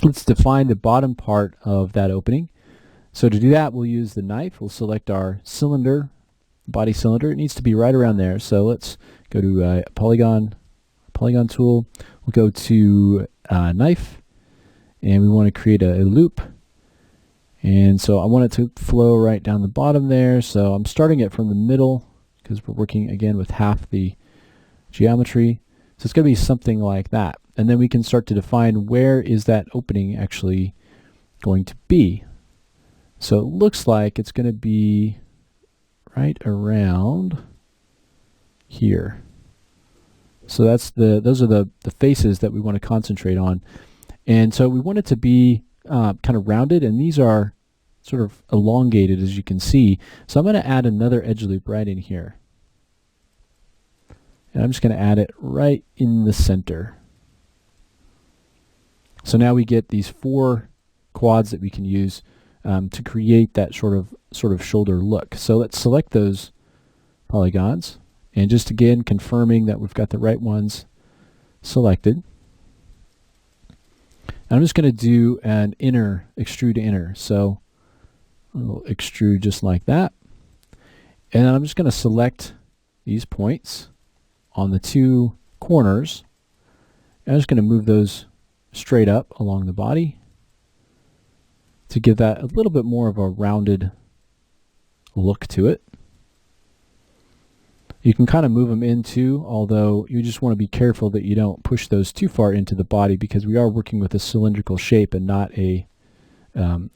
let's define the bottom part of that opening. So to do that, we'll use the knife. We'll select our cylinder, body cylinder. It needs to be right around there. So let's go to polygon tool. We'll go to knife, and we want to create a loop. And so I want it to flow right down the bottom there. So I'm starting it from the middle because we're working again with half the geometry. So it's going to be something like that. And then we can start to define where is that opening actually going to be. So it looks like it's going to be right around here. So that's those are the faces that we want to concentrate on. And so we want it to be kind of rounded, and these are sort of elongated, as you can see. So I'm going to add another edge loop right in here. And I'm just going to add it right in the center. So now we get these 4 quads that we can use to create that sort of shoulder look. So let's select those polygons, and just again confirming that we've got the right ones selected. I'm just going to do an inner, extrude inner. So I'll extrude just like that. And I'm just going to select these points on the 2 corners. And I'm just going to move those straight up along the body to give that a little bit more of a rounded look to it. You can kind of move them in too, although you just want to be careful that you don't push those too far into the body, because we are working with a cylindrical shape and not a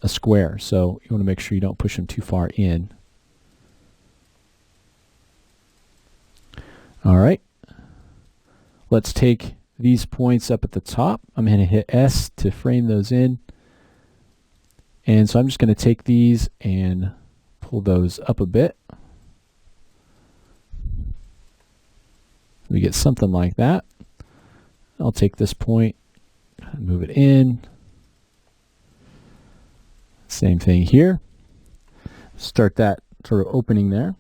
square. So you want to make sure you don't push them too far in. All right. Let's take these points up at the top. I'm going to hit S to frame those in. And so I'm just going to take these and pull those up a bit. We get something like that. I'll take this point and move it in. Same thing here. Start that sort of opening there.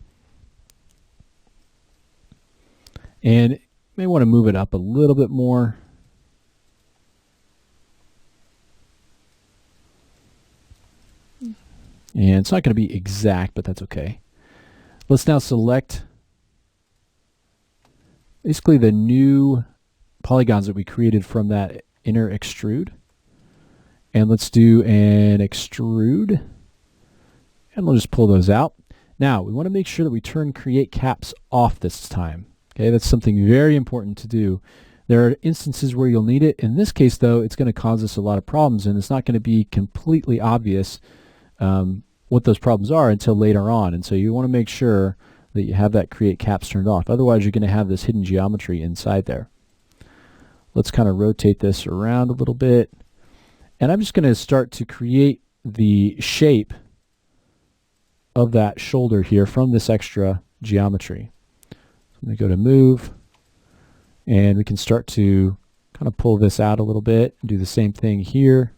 And you may want to move it up a little bit more. And it's not going to be exact, but that's okay. Let's now select basically the new polygons that we created from that inner extrude. And let's do an extrude. And we'll just pull those out. Now, we want to make sure that we turn create caps off this time. Okay, that's something very important to do. There are instances where you'll need it. In this case, though, it's going to cause us a lot of problems, and it's not going to be completely obvious what those problems are until later on. And so you want to make sure that you have that create caps turned off. Otherwise, you're going to have this hidden geometry inside there. Let's kind of rotate this around a little bit. And I'm just going to start to create the shape of that shoulder here from this extra geometry. I'm going to go to move, and we can start to kind of pull this out a little bit and do the same thing here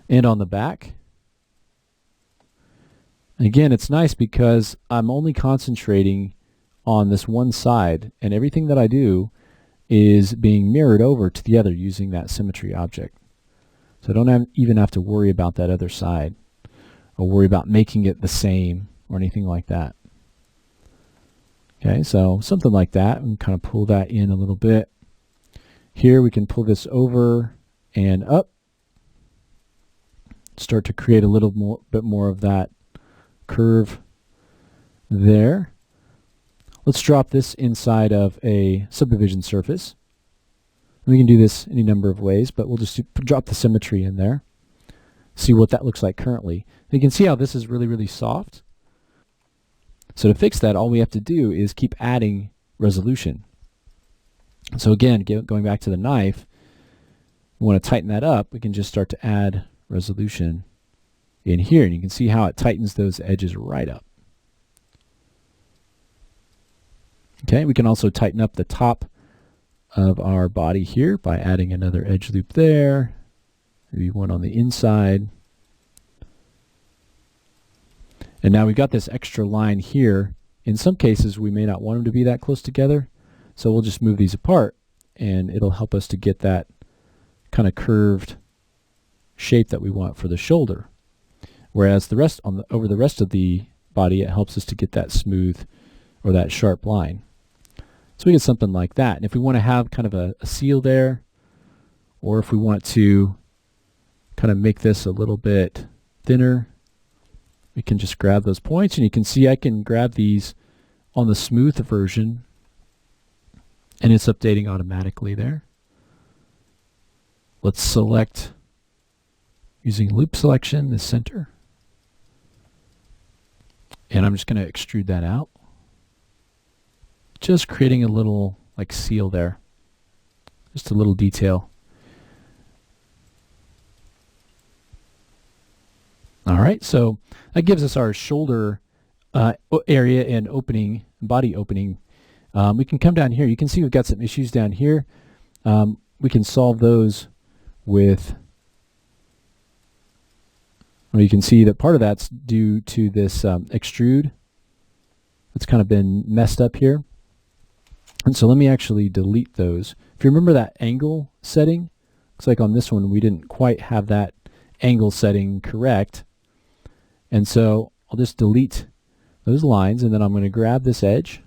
and on the back. And again, it's nice because I'm only concentrating on this one side, and everything that I do is being mirrored over to the other using that symmetry object. So I don't even have to worry about that other side or worry about making it the same or anything like that. Okay, so something like that, and kind of pull that in a little bit. Here we can pull this over and up. Start to create a little bit more of that curve there. Let's drop this inside of a subdivision surface. We can do this any number of ways, but we'll just drop the symmetry in there. See what that looks like currently. You can see how this is really, really soft. So to fix that, all we have to do is keep adding resolution. So again, going back to the knife, we want to tighten that up. We can just start to add resolution in here, and you can see how it tightens those edges right up. Okay, we can also tighten up the top of our body here by adding another edge loop there, maybe one on the inside. And now we've got this extra line here. In some cases, we may not want them to be that close together, so we'll just move these apart, and it'll help us to get that kind of curved shape that we want for the shoulder. Whereas the rest over the rest of the body, it helps us to get that smooth or that sharp line. So we get something like that. And if we want to have kind of a seal there, or if we want to kind of make this a little bit thinner, we can just grab those points, and you can see I can grab these on the smooth version and it's updating automatically there. Let's select, using loop selection, the center. And I'm just going to extrude that out, just creating a little like seal there, just a little detail. All right, so that gives us our shoulder area and opening, body opening. We can come down here. You can see we've got some issues down here. We can solve those with, well, you can see that part of that's due to this extrude. It's kind of been messed up here. And so let me actually delete those. If you remember that angle setting, looks like on this one we didn't quite have that angle setting correct. And so I'll just delete those lines, and then I'm going to grab this edge,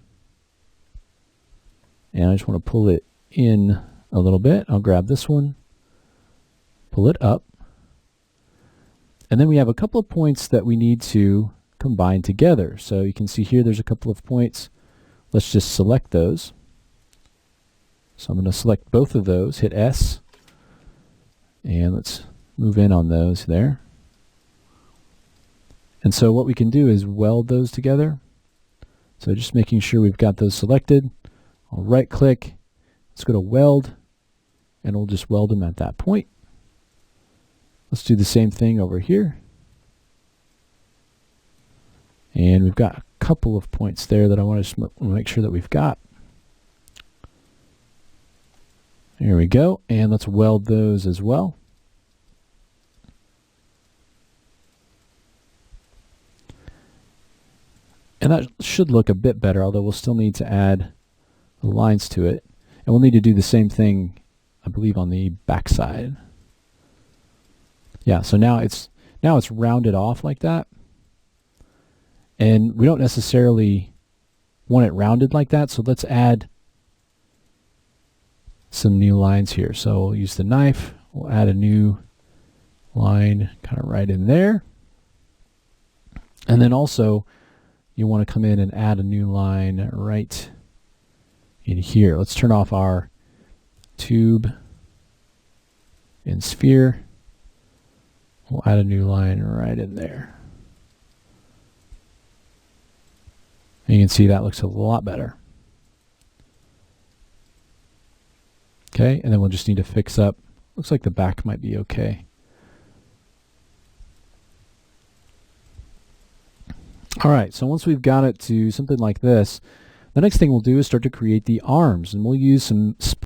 and I just want to pull it in a little bit. I'll grab this one, pull it up, and then we have a couple of points that we need to combine together. So you can see here there's a couple of points. Let's just select those. So I'm going to select both of those, hit S, and let's move in on those there. And so what we can do is weld those together. So just making sure we've got those selected. I'll right click, let's go to weld, and we'll just weld them at that point. Let's do the same thing over here. And we've got a couple of points there that I want to make sure that we've got. There we go, and let's weld those as well. And that should look a bit better, although we'll still need to add the lines to it. And we'll need to do the same thing, I believe, on the back side. Yeah, so now it's rounded off like that. And we don't necessarily want it rounded like that, so let's add some new lines here. So we'll use the knife, we'll add a new line kind of right in there. And then also you want to come in and add a new line right in here. Let's turn off our tube and sphere. We'll add a new line right in there. And you can see that looks a lot better. Okay, and then we'll just need to fix up. Looks like the back might be okay. All right, so once we've got it to something like this, the next thing we'll do is start to create the arms, and we'll use some